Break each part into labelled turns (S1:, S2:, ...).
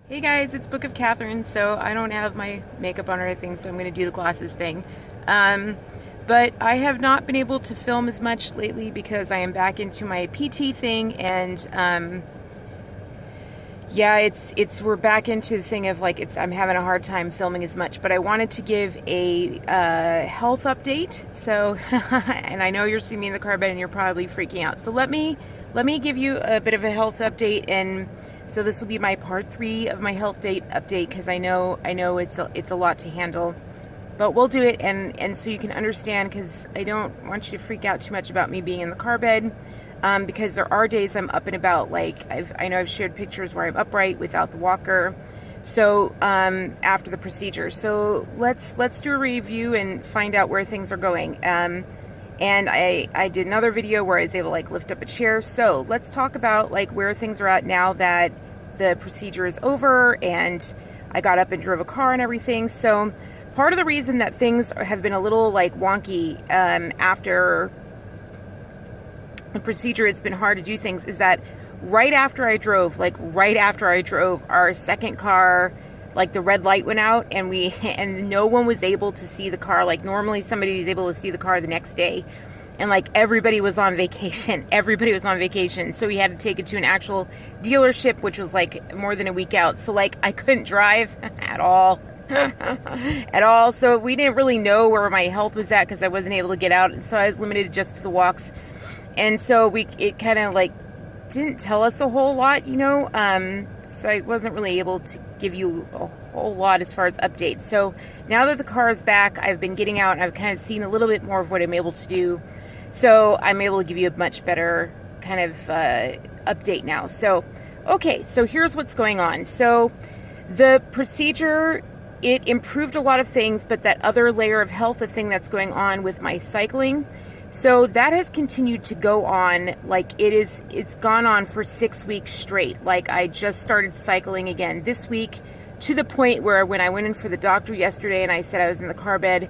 S1: Hey guys, it's Book of Katherine. So I don't have my makeup on or anything, so I'm going to do the glasses thing. But I have not been able to film as much lately because I am back into my PT thing, and yeah, we're back into the thing of like I'm having a hard time filming as much. But I wanted to give a health update. So, and I know you're seeing me in the car bed and you're probably freaking out. So let me give you a bit of a health update. And so this will be my part 3 of my health update, because I know it's a lot to handle, but we'll do it, and so you can understand, because I don't want you to freak out too much about me being in the car bed, because there are days I'm up and about. Like I know I've shared pictures where I'm upright without the walker. So after the procedure, so let's do a review and find out where things are going. And I did another video where I was able to like lift up a chair. So let's talk about like where things are at now that the procedure is over and I got up and drove a car and everything. So part of the reason that things have been a little like wonky after the procedure, it's been hard to do things, is that right after I drove, our second car, like the red light went out, and no one was able to see the car. Like normally somebody is able to see the car the next day, and like everybody was on vacation. So we had to take it to an actual dealership, which was like more than a week out. So like I couldn't drive at all. So we didn't really know where my health was at because I wasn't able to get out, and so I was limited just to the walks. And so it kind of like didn't tell us a whole lot, so I wasn't really able to give you a whole lot as far as updates. So now that the car is back, I've been getting out and I've kind of seen a little bit more of what I'm able to do. So I'm able to give you a much better kind of update now. So, okay, so here's what's going on. So the procedure, it improved a lot of things, but that other layer of health, the thing that's going on with my cycling, so that has continued to go on. Like it's gone on for 6 weeks straight. Like I just started cycling again this week, to the point where when I went in for the doctor yesterday and I said I was in the car bed,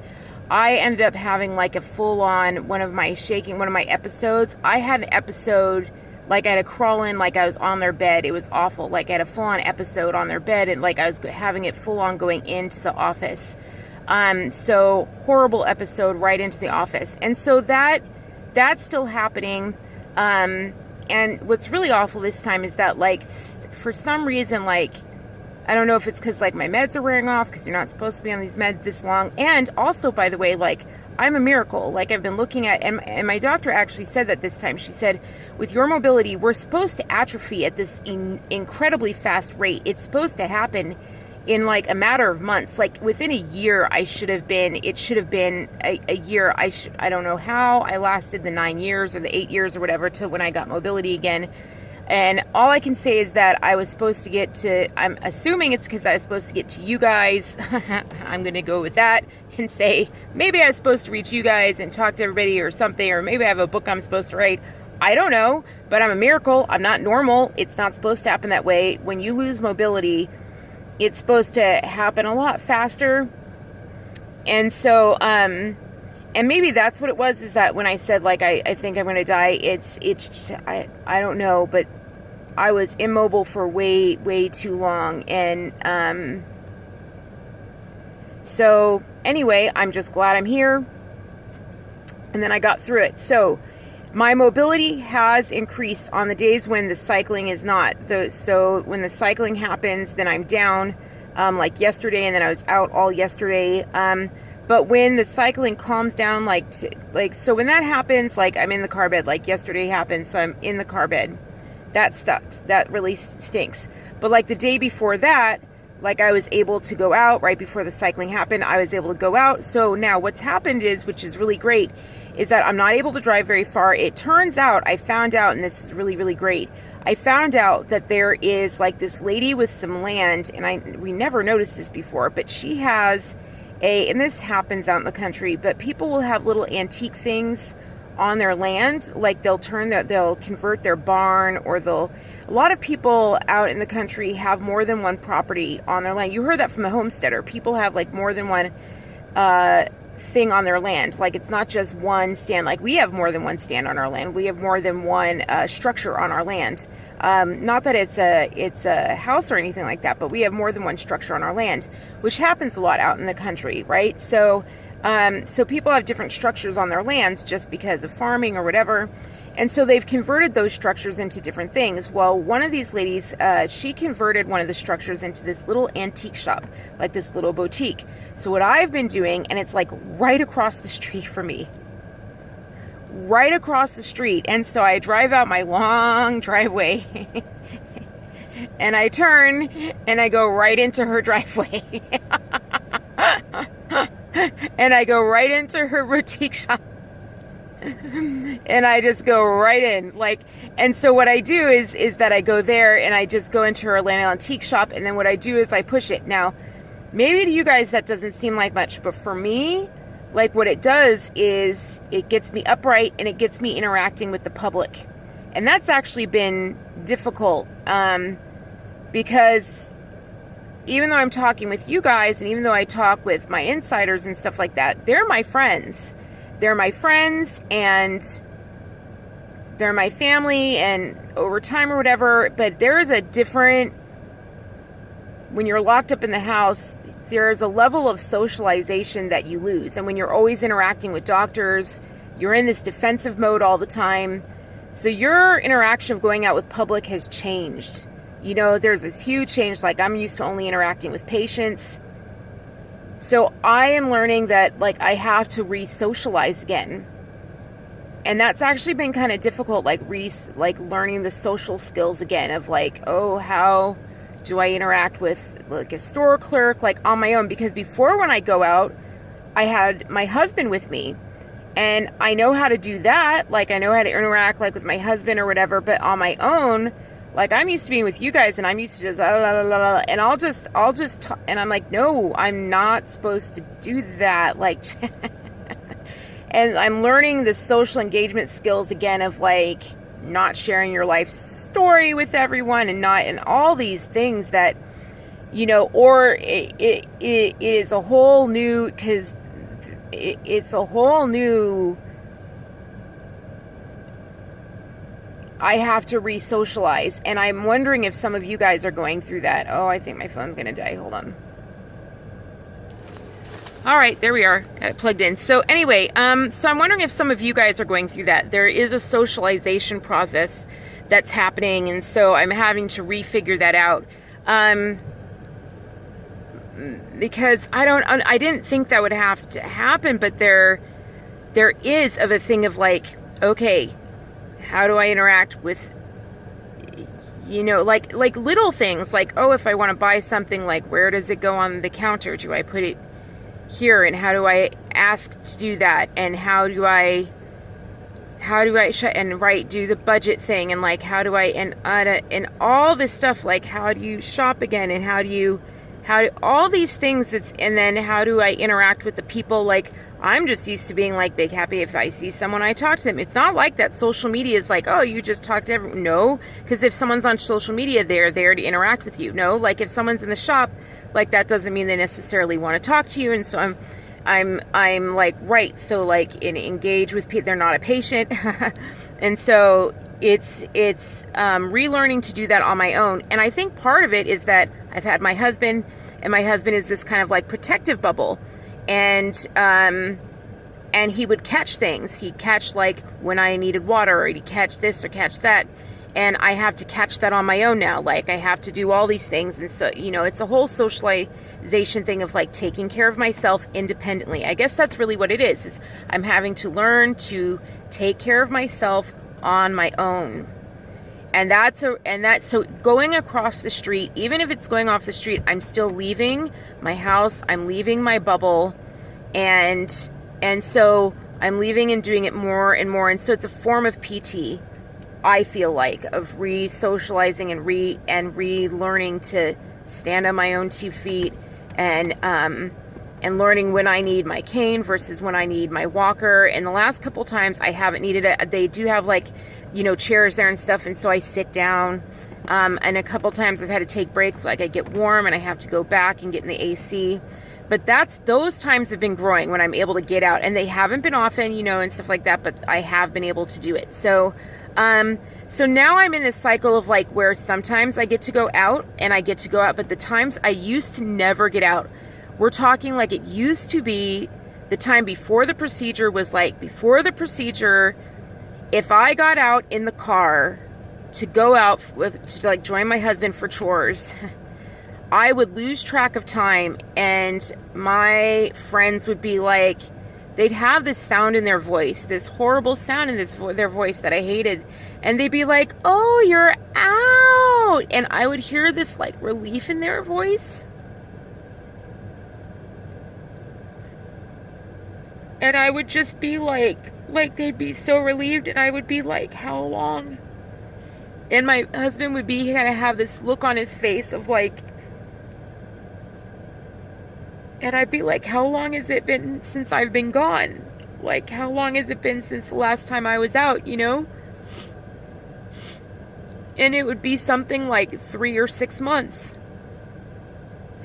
S1: I ended up having like a full-on one of my episodes. I had an episode, like I had to crawl in like I was on their bed. It was awful. Like I had a full-on episode on their bed, and like I was having it full-on going into the office. So horrible episode right into the office. And so that's still happening. And what's really awful this time is that like, for some reason, like, I don't know if it's because like my meds are wearing off, because you're not supposed to be on these meds this long. And also, by the way, like I'm a miracle. Like I've been looking at, and my doctor actually said that this time. She said, with your mobility, we're supposed to atrophy at this incredibly fast rate. It's supposed to happen in like a matter of months. Like within a year, it should have been a year. I don't know how I lasted the 9 years or the 8 years or whatever till when I got mobility again. And all I can say is that I was supposed to get to, I'm assuming it's because I was supposed to get to you guys. I'm going to go with that and say, maybe I was supposed to reach you guys and talk to everybody or something, or maybe I have a book I'm supposed to write. I don't know, but I'm a miracle. I'm not normal. It's not supposed to happen that way. When you lose mobility, it's supposed to happen a lot faster. And so, and maybe that's what it was, is that when I said, like, I think I'm going to die, I don't know, but I was immobile for way too long. And, so anyway, I'm just glad I'm here. And then I got through it. So my mobility has increased on the days when the cycling is not. So when the cycling happens, then I'm down, like yesterday, and then I was out all yesterday. But when the cycling calms down, so when that happens, like I'm in the car bed, like yesterday happened, so I'm in the car bed. That sucks. That really stinks. But like the day before that, like I was able to go out right before the cycling happened. I was able to go out. So now what's happened is, which is really great, is that I'm not able to drive very far. It turns out, I found out, and this is really, really great, I found out that there is like this lady with some land, and we never noticed this before, but she has and this happens out in the country, but people will have little antique things on their land. Like they'll convert their barn, or a lot of people out in the country have more than one property on their land. You heard that from the homesteader. People have like more than one thing on their land. Like, it's not just one stand. Like, we have more than one stand on our land. We have more than one structure on our land. Not that it's a house or anything like that, but we have more than one structure on our land, which happens a lot out in the country, right? So people have different structures on their lands just because of farming or whatever. And so they've converted those structures into different things. Well, one of these ladies, she converted one of the structures into this little antique shop, like this little boutique. So what I've been doing, and it's like right across the street from me, right across the street. And so I drive out my long driveway and I turn and I go right into her driveway. And I go right into her boutique shop. And I just go right in, like, and so what I do is that I go there and I just go into her Atlanta antique shop, and then what I do is I push it. Now, maybe to you guys that doesn't seem like much, but for me, like, what it does is it gets me upright and it gets me interacting with the public. And that's actually been difficult, because even though I'm talking with you guys, and even though I talk with my insiders and stuff like that, they're my friends. They're my friends, and they're my family, and over time or whatever, but there is a different, when you're locked up in the house, there's a level of socialization that you lose. And when you're always interacting with doctors, you're in this defensive mode all the time. So your interaction of going out with public has changed. You know, there's this huge change. Like, I'm used to only interacting with patients. So I am learning that, like, I have to re-socialize again. And that's actually been kind of difficult, like learning the social skills again of, like, oh, how do I interact with, like, a store clerk, like, on my own? Because before, when I go out, I had my husband with me. And I know how to do that. Like, I know how to interact, like, with my husband or whatever. But on my own, like, I'm used to being with you guys, and I'm used to just, and I'll just talk, and I'm like, no, I'm not supposed to do that. Like, and I'm learning the social engagement skills again of, like, not sharing your life story with everyone, and all these things that, you know, or it is a whole new, because it's a whole new, I have to re-socialize. And I'm wondering if some of you guys are going through that. Oh, I think my phone's going to die. Hold on. All right, there we are. Got it plugged in. So anyway, so I'm wondering if some of you guys are going through that. There is a socialization process that's happening. And so I'm having to refigure that out. Because I didn't think that would have to happen, but there is of a thing of, like, okay, how do I interact with, you know, like little things, like, oh, if I want to buy something, like, where does it go on the counter? Do I put it here? And how do I ask to do that? And how do I do the budget thing? And, like, how do I, and all this stuff, like, how do you shop again? And how do all these things, and then how do I interact with the people? Like, I'm just used to being, like, big happy if I see someone, I talk to them. It's not like that. Social media is like, oh, you just talk to everyone. No, because if someone's on social media, they're there to interact with you. No, like, if someone's in the shop, like, that doesn't mean they necessarily want to talk to you. And so I'm like, right. So, like, engage with people. They're not a patient. And so it's relearning to do that on my own. And I think part of it is that I've had my husband, and my husband is this kind of, like, protective bubble. And he would catch things. He'd catch, like, when I needed water, or he'd catch this or catch that. And I have to catch that on my own now. Like, I have to do all these things. And so, you know, it's a whole socialization thing of, like, taking care of myself independently. I guess that's really what it is I'm having to learn to take care of myself on my own. And so going across the street, even if it's going off the street, I'm still leaving my house. I'm leaving my bubble. And so I'm leaving and doing it more and more. And so it's a form of PT, I feel like, of re-socializing and relearning to stand on my own 2 feet, and learning when I need my cane versus when I need my walker. And the last couple times I haven't needed it. They do have, like, you know, chairs there and stuff, and so I sit down. And a couple times I've had to take breaks, like, I get warm and I have to go back and get in the AC. But those times have been growing when I'm able to get out, and they haven't been often, you know, and stuff like that, but I have been able to do it. So, so now I'm in this cycle of like where sometimes I get to go out and I get to go out, but the times I used to never get out, we're talking like it used to be the time before the procedure was like, before the procedure, if I got out in the car to go out to like join my husband for chores, I would lose track of time, and my friends would be like, they'd have this sound in their voice, this horrible sound in their voice that I hated, and they'd be like, oh, you're out, and I would hear this like relief in their voice, and I would just be like they'd be so relieved, and I would be like, how long? And my husband would be kind of have this look on his face of like, and I'd be like, how long has it been since I've been gone? Like, how long has it been since the last time I was out, you know? And it would be something like 3 or 6 months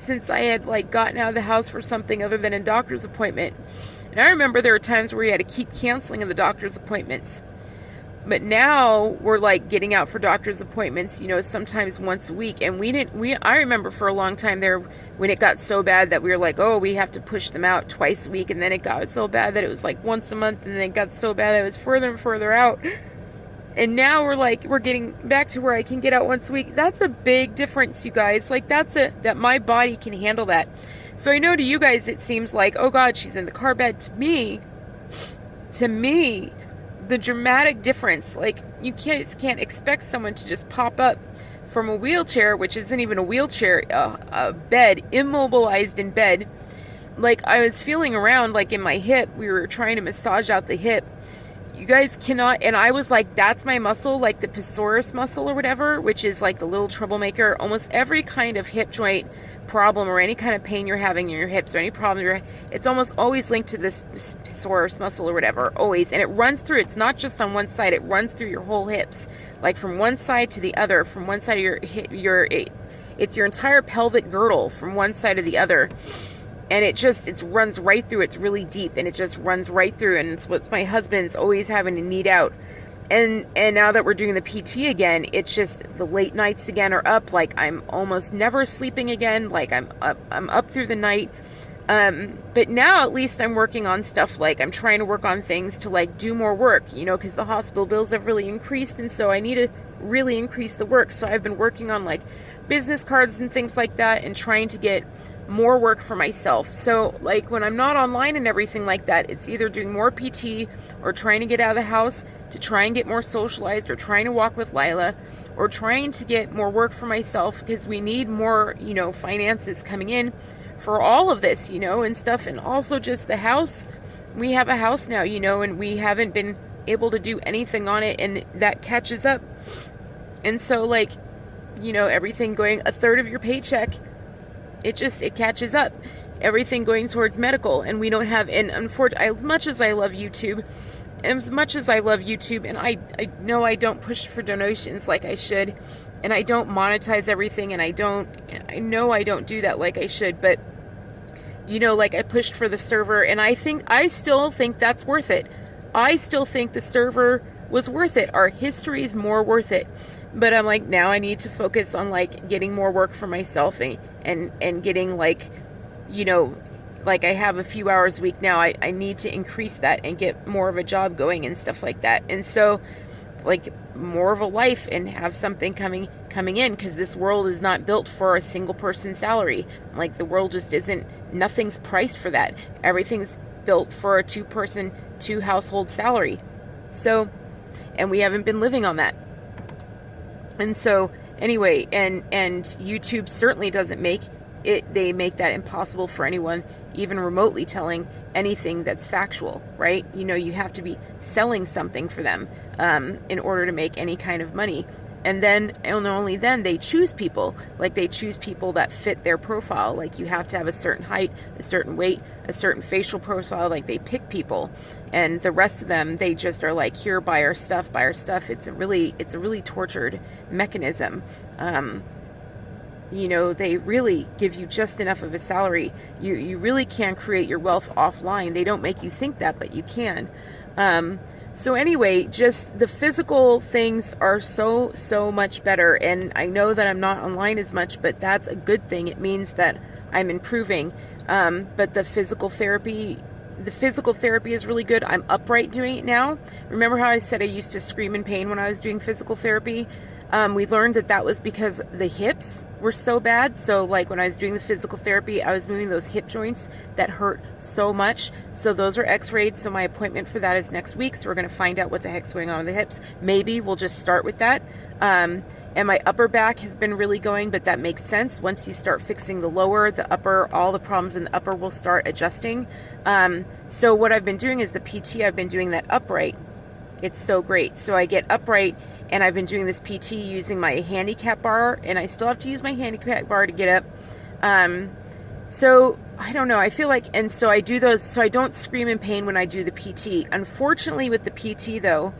S1: since I had like gotten out of the house for something other than a doctor's appointment. And I remember there were times where we had to keep canceling the doctor's appointments. But now we're like getting out for doctor's appointments, you know, sometimes once a week. And I remember for a long time there when it got so bad that we were like, oh, we have to push them out twice a week. And then it got so bad that it was like once a month. And then it got so bad that it was further and further out. And now we're getting back to where I can get out once a week. That's a big difference, you guys. Like that my body can handle that. So I know to you guys it seems like, oh God, she's in the car bed. To me, the dramatic difference, like you can't expect someone to just pop up from a wheelchair, which isn't even a wheelchair, a bed, immobilized in bed. Like I was feeling around like in my hip, we were trying to massage out the hip. You guys cannot, and I was like, that's my muscle, like the psoas muscle or whatever, which is like the little troublemaker. Almost every kind of hip joint problem or any kind of pain you're having in your hips or any problem, it's almost always linked to this psoas muscle or whatever, always. And it runs through, it's not just on one side, it runs through your whole hips, like from one side to the other, from one side of it's your entire pelvic girdle from one side to the other. And it runs right through. It's really deep, and it just runs right through. And it's what my husband's always having to need out. And now that we're doing the PT again, it's just the late nights again are up. Like I'm almost never sleeping again. Like I'm up through the night. But now at least I'm working on stuff. Like I'm trying to work on things to like do more work, you know, because the hospital bills have really increased, and so I need to really increase the work. So I've been working on like business cards and things like that, and trying to get more work for myself. So like when I'm not online and everything like that, it's either doing more PT or trying to get out of the house to try and get more socialized, or trying to walk with Lila, or trying to get more work for myself, because we need more, you know, finances coming in for all of this, you know, and stuff. And also just the house, we have a house now, you know, and we haven't been able to do anything on it, and that catches up. And so like, you know, everything going a third of your paycheck, it catches up. Everything going towards medical, and we don't have, and unfortunately, as much as I love YouTube, and I know I don't push for donations like I should, and I don't monetize everything, and I know I don't do that like I should, but, you know, like I pushed for the server, and I still think that's worth it. I still think the server was worth it. Our history is more worth it. But I'm like, now I need to focus on like getting more work for myself, and getting like, you know, like I have a few hours a week now. I need to increase that and get more of a job going and stuff like that. And so like more of a life and have something coming in, because this world is not built for a single person salary. Like the world just isn't, nothing's priced for that. Everything's built for a 2-person, 2-household salary. So, and we haven't been living on that. And so anyway, and YouTube certainly doesn't make it, they make that impossible for anyone even remotely telling anything that's factual, right? You know, you have to be selling something for them in order to make any kind of money. And then, and only then, they choose people. Like they choose people that fit their profile. Like you have to have a certain height, a certain weight, a certain facial profile. Like they pick people, and the rest of them, they just are like, here, buy our stuff. It's a really tortured mechanism. You know, they really give you just enough of a salary. You really can create your wealth offline. They don't make you think that, but you can. So anyway, just the physical things are so much better. And I know that I'm not online as much, but that's a good thing. It means that I'm improving. But the physical therapy is really good. I'm upright doing it now. Remember how I said I used to scream in pain when I was doing physical therapy? We learned that was because the hips were so bad. So like when I was doing the physical therapy, I was moving those hip joints that hurt so much. So those are x-rayed. So my appointment for that is next week. So we're going to find out what the heck's going on with the hips. Maybe we'll just start with that. And my upper back has been really going, but that makes sense. Once you start fixing the lower, the upper, all the problems in the upper will start adjusting. So what I've been doing is the PT, I've been doing that upright. It's so great. So I get upright, and I've been doing this PT using my handicap bar, and I still have to use my handicap bar to get up. So I don't know, I feel like, and so I do those, so I don't scream in pain when I do the PT. Unfortunately with the PT though,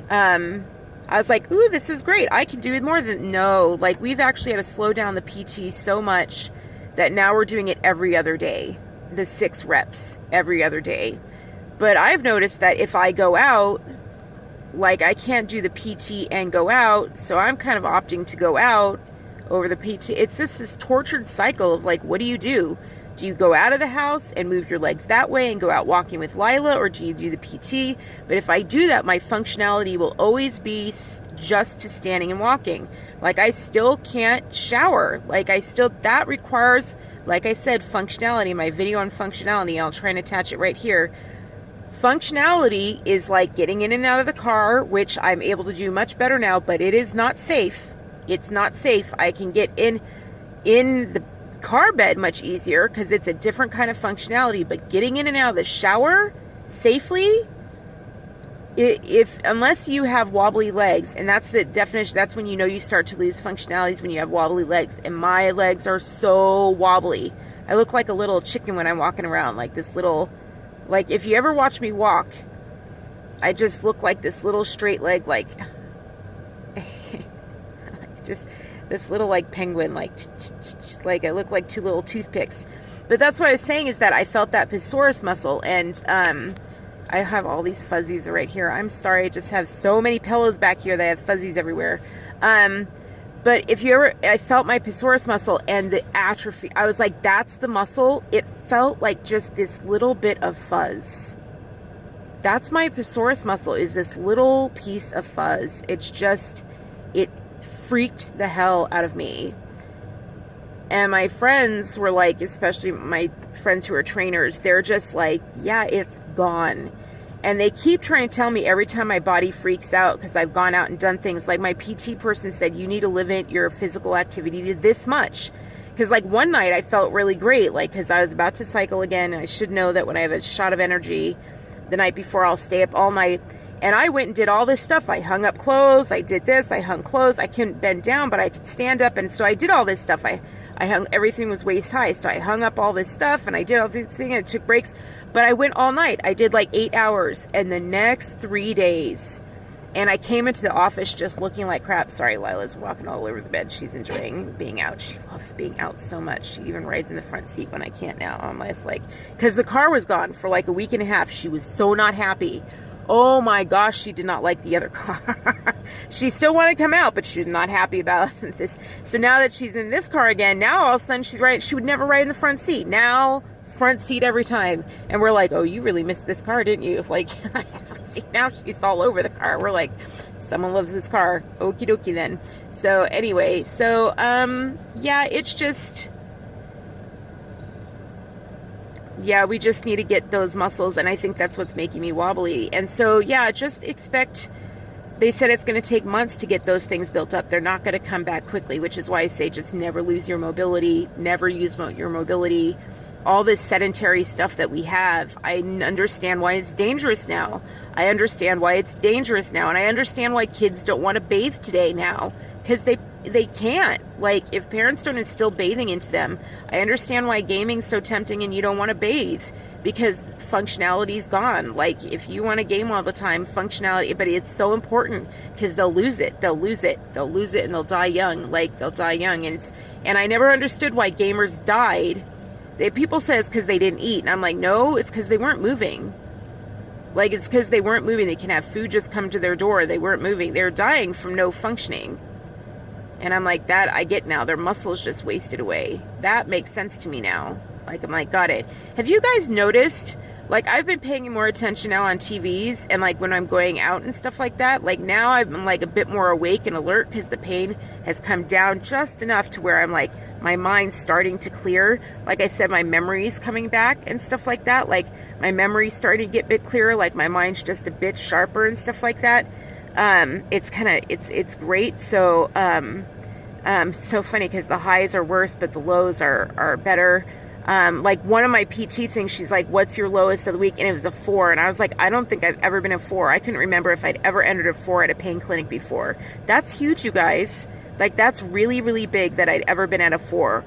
S1: I was like, ooh, this is great. I can do more than, no, like we've actually had to slow down the PT so much that now we're doing it every other day, the 6 reps every other day. But I've noticed that if I go out, like I can't do the PT and go out, so I'm kind of opting to go out over the PT. It's just this tortured cycle of like, what do you do? Do you go out of the house and move your legs that way and go out walking with Lila, or do you do the PT? But if I do that, my functionality will always be just to standing and walking. Like I still can't shower. Like that requires, like I said, functionality. My video on functionality, I'll try and attach it right here. Functionality is like getting in and out of the car, which I'm able to do much better now, but it is not safe. It's not safe. I can get in the car bed much easier because it's a different kind of functionality, but getting in and out of the shower safely, unless you have wobbly legs, and that's the definition, that's when you know you start to lose functionalities, when you have wobbly legs, and my legs are so wobbly. I look like a little chicken when I'm walking around, like this little, like if you ever watch me walk, I just look like this little straight leg, like just this little like penguin, like I look like 2 little toothpicks. But that's what I was saying, is that I felt that psoas muscle, and I have all these fuzzies right here. I'm sorry, I just have so many pillows back here that I have fuzzies everywhere. But if you ever, I felt my psoas muscle and the atrophy. I was like, that's the muscle. It felt like just this little bit of fuzz. That's my psoas muscle, is this little piece of fuzz. It's just, it freaked the hell out of me. And my friends were like, especially my friends who are trainers, they're just like, yeah, it's gone. And they keep trying to tell me every time my body freaks out, because I've gone out and done things, like my PT person said, you need to limit your physical activity to this much. Because like one night I felt really great, like because I was about to cycle again, and I should know that when I have a shot of energy the night before, I'll stay up all night. And I went and did all this stuff. I hung up clothes, I did this, I hung clothes. I couldn't bend down, but I could stand up. And so I did all this stuff. I hung, everything was waist high. So I hung up all this stuff, and I did all this thing, and I took breaks. But I went all night. I did like 8 hours. And the next 3 days, and I came into the office just looking like crap. Sorry, Lila's walking all over the bed. She's enjoying being out. She loves being out so much. She even rides in the front seat when I can't now. I'm just like, because the car was gone for like a week and a half. She was so not happy. Oh my gosh, she did not like the other car. She still wanted to come out, but she was not happy about this. So now that she's in this car again, now all of a sudden she's right. She would never ride in the front seat. Now, front seat every time. And we're like, oh, you really missed this car, didn't you? Like, see, now she's all over the car. We're like, someone loves this car. Okie dokie then. So anyway, so, yeah, it's just, yeah, we just need to get those muscles, and I think that's what's making me wobbly. And so, yeah, just expect, they said it's going to take months to get those things built up. They're not going to come back quickly, which is why I say just never lose your mobility, never use your mobility. All this sedentary stuff that we have, I understand why it's dangerous now. I understand why it's dangerous now, and I understand why kids don't want to bathe today now, because they can't. Like, if parents don't instill bathing into them, I understand why gaming's so tempting and you don't want to bathe, because functionality's gone. Like, if you want to game all the time, functionality, but it's so important, because they'll lose it, and they'll die young. Like, they'll die young. And I never understood why gamers died. People say it's because they didn't eat, and I'm like, no, it's because they weren't moving. Like, it's because they weren't moving. They can have food just come to their door. They weren't moving. They're dying from no functioning. And I'm like, that I get now. Their muscles just wasted away. That makes sense to me now. Like, I'm like, got it. Have you guys noticed, like, I've been paying more attention now on TVs, and like when I'm going out and stuff like that, like now I'm like a bit more awake and alert, because the pain has come down just enough to where I'm like, my mind's starting to clear. Like I said, my memory's coming back and stuff like that. Like, my memory's starting to get a bit clearer. Like, my mind's just a bit sharper and stuff like that. It's kind of, it's great. So, so funny, because the highs are worse, but the lows are better. Like, one of my PT things, she's like, what's your lowest of the week? And it was a 4. And I was like, I don't think I've ever been a 4. I couldn't remember if I'd ever entered a 4 at a pain clinic before. That's huge, you guys. Like, that's really, really big that I'd ever been at a 4.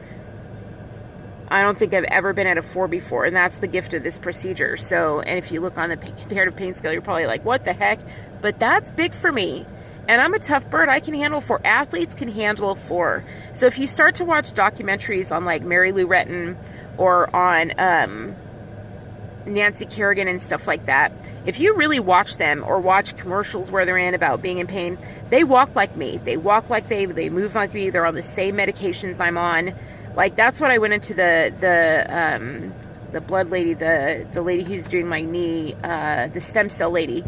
S1: I don't think I've ever been at a 4 before, and that's the gift of this procedure. So, and if you look on the comparative pain scale, you're probably like, what the heck? But that's big for me. And I'm a tough bird. I can handle 4. Athletes can handle a 4. So if you start to watch documentaries on like Mary Lou Retton or on Nancy Kerrigan and stuff like that, if you really watch them or watch commercials where they're in about being in pain, they walk like me. They walk like they move like me. They're on the same medications I'm on. Like, that's what I went into the blood lady, the lady who's doing my knee, the stem cell lady,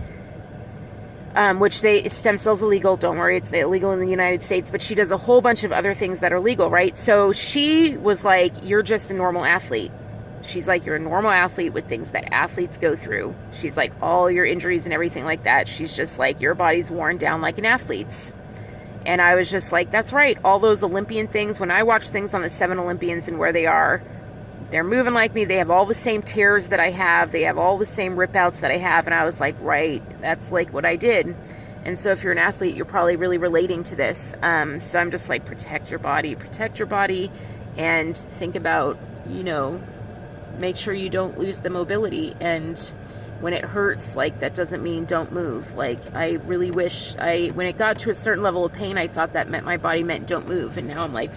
S1: which stem cells illegal. Don't worry, it's illegal in the United States, but she does a whole bunch of other things that are legal, right? So she was like, you're just a normal athlete. She's like, you're a normal athlete with things that athletes go through. She's like, all your injuries and everything like that. She's just like, your body's worn down like an athlete's. And I was just like, that's right. All those Olympian things, when I watch things on the 7 Olympians and where they are, they're moving like me. They have all the same tears that I have. They have all the same rip outs that I have. And I was like, right, that's like what I did. And so if you're an athlete, you're probably really relating to this. So I'm just like, protect your body, and think about, make sure you don't lose the mobility. And when it hurts, like, that doesn't mean don't move. Like, I really wish when it got to a certain level of pain, I thought that meant my body meant don't move. And now I'm like,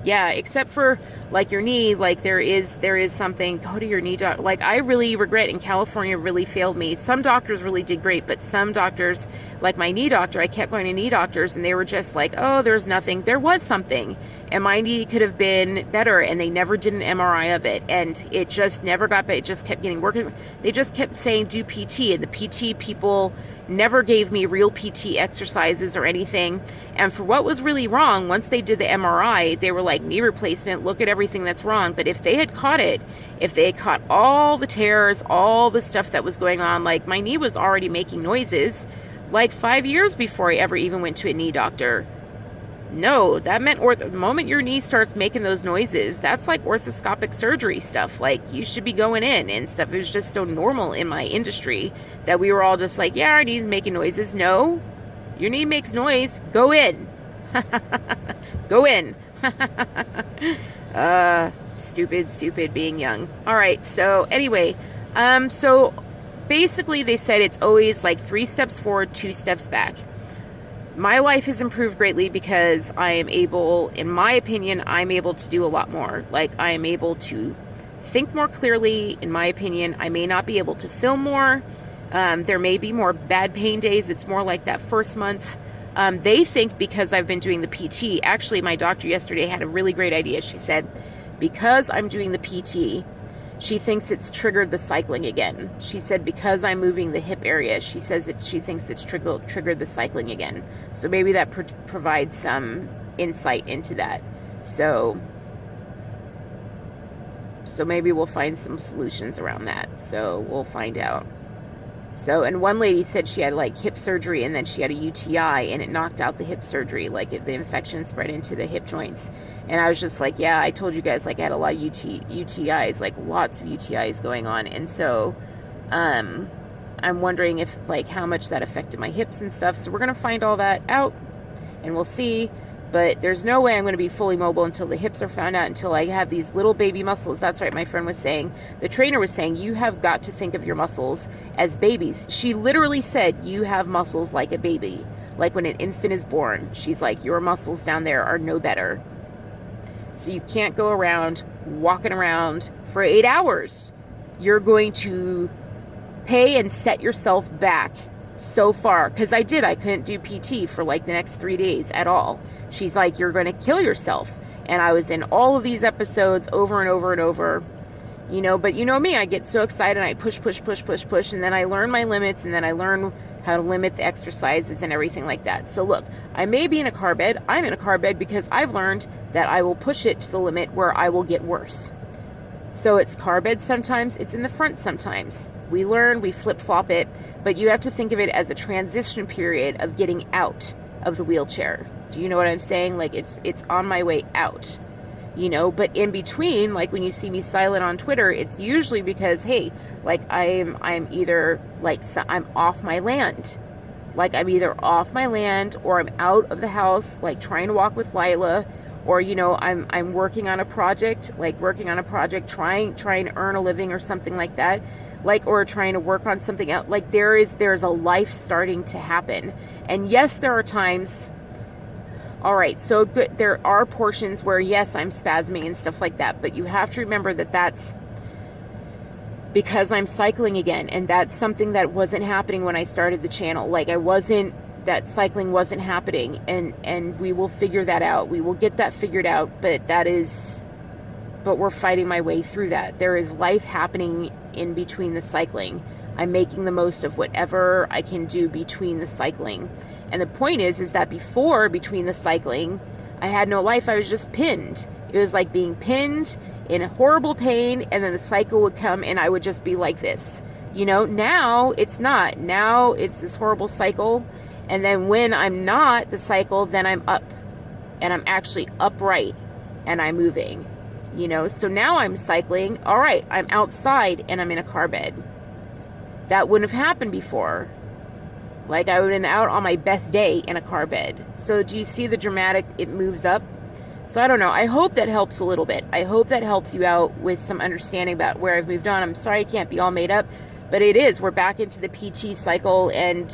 S1: yeah, except for like your knee, like there is something, go to your knee doctor. Like, I really regret, in California really failed me. Some doctors really did great, but some doctors, like my knee doctor, I kept going to knee doctors and they were just like, oh, there's nothing. There was something, and my knee could have been better, and they never did an MRI of it, and it just never got better. It just kept getting worse. They just kept saying do PT, and the PT people never gave me real PT exercises or anything. And for what was really wrong, once they did the MRI, they were like, knee replacement, look at everything that's wrong. But if they had caught it, if they had caught all the tears, all the stuff that was going on, like my knee was already making noises like 5 years before I ever even went to a knee doctor. No, that meant the moment your knee starts making those noises, that's like orthoscopic surgery stuff. Like, you should be going in and stuff. It was just so normal in my industry that we were all just like, yeah, our knee's making noises. No, your knee makes noise. Go in. Go in. Stupid being young. All right. So anyway, so basically they said it's always like 3 steps forward, 2 steps back. My life has improved greatly because I am able, in my opinion, I'm able to do a lot more. Like, I am able to think more clearly. In my opinion, I may not be able to film more. There may be more bad pain days. It's more like that first month. They think because I've been doing the PT, actually my doctor yesterday had a really great idea. She said, because I'm doing the PT, she thinks it's triggered the cycling again. She said, because I'm moving the hip area, she says that she thinks it's triggered the cycling again. So maybe that provides some insight into that. So maybe we'll find some solutions around that. So we'll find out. So, and one lady said she had like hip surgery and then she had a UTI and it knocked out the hip surgery. Like, the infection spread into the hip joints. And I was just like, yeah, I told you guys, like, I had a lot of UTIs, like lots of UTIs going on. And so I'm wondering if, like, how much that affected my hips and stuff. So we're going to find all that out. and we'll see. But there's no way I'm going to be fully mobile until the hips are found out, until I have these little baby muscles. That's right, my friend was saying, the trainer was saying, you have got to think of your muscles as babies. She literally said, you have muscles like a baby. Like when an infant is born, she's like, your muscles down there are no better. So you can't go around walking around for 8 hours. You're going to pay and set yourself back so far. Because I couldn't do PT for like the next 3 days at all. She's like, you're going to kill yourself. And I was in all of these episodes over and over and over, you know, but you know me, I get so excited and I push, and then I learn my limits, and then I learn how to limit the exercises and everything like that. So look, I may be in a car bed. I'm in a car bed because I've learned that I will push it to the limit where I will get worse. So it's car bed sometimes, it's in the front sometimes. We learn, we flip-flop it, but you have to think of it as a transition period of getting out of the wheelchair. Do you know what I'm saying? Like it's on my way out, you know, but in between, like when you see me silent on Twitter, it's usually because, hey, like I'm either like, I'm off my land. Like I'm either off my land or I'm out of the house, like trying to walk with Lila, or, you know, I'm working on a project, trying to earn a living or something like that. Like, or trying to work on something else. Like there's a life starting to happen. And yes, there are times, all right, so good, there are portions where, yes, I'm spasming and stuff like that, but you have to remember that that's because I'm cycling again, and that's something that wasn't happening when I started the channel. Like that cycling wasn't happening, and we will figure that out. We will get that figured out, but we're fighting my way through that. There is life happening in between the cycling. I'm making the most of whatever I can do between the cycling. And the point is that between the cycling, I had no life. I was just pinned. It was like being pinned in horrible pain, and then the cycle would come and I would just be like this. You know, now it's not. Now it's this horrible cycle. And then when I'm not the cycle, then I'm up. And I'm actually upright and I'm moving. You know, so now I'm cycling. All right, I'm outside and I'm in a car bed. That wouldn't have happened before. Like I would have been out on my best day in a car bed. So do you see the dramatic, it moves up? So I don't know. I hope that helps a little bit. I hope that helps you out with some understanding about where I've moved on. I'm sorry I can't be all made up, but it is. We're back into the PT cycle and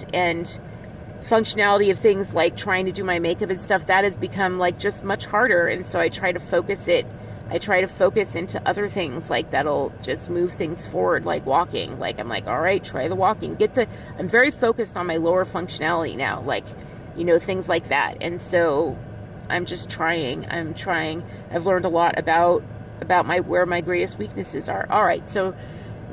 S1: functionality of things like trying to do my makeup and stuff. That has become like just much harder. And so I try to focus into other things like that'll just move things forward, like walking. Like I'm like, all right, try the walking. I'm very focused on my lower functionality now, like, you know, things like that. And so I'm just trying. I've learned a lot about where my greatest weaknesses are. All right, so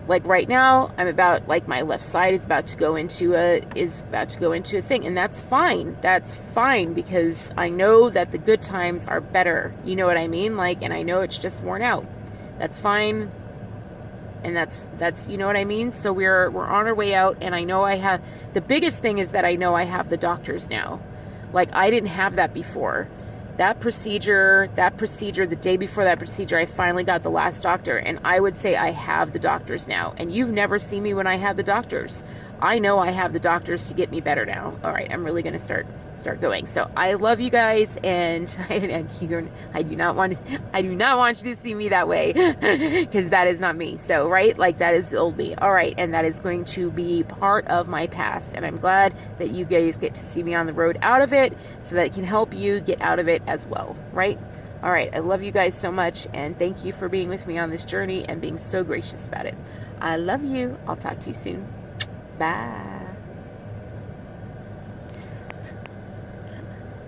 S1: like right now, I'm about, like my left side is about to go into a thing, and that's fine. That's fine because I know that the good times are better. You know what I mean? Like, and I know it's just worn out. That's fine. And that's you know what I mean? So we're on our way out, and I know the biggest thing is that I know I have the doctors now. Like I didn't have that before. That procedure, the day before that procedure, I finally got the last doctor, and I would say I have the doctors now. And you've never seen me when I had the doctors. I know I have the doctors to get me better now. All right, I'm really going to start going. So I love you guys, and I do not want you to see me that way because that is not me. So, right, like that is the old me. All right, and that is going to be part of my past, and I'm glad that you guys get to see me on the road out of it so that it can help you get out of it as well, right? All right, I love you guys so much, and thank you for being with me on this journey and being so gracious about it. I love you. I'll talk to you soon. Bye.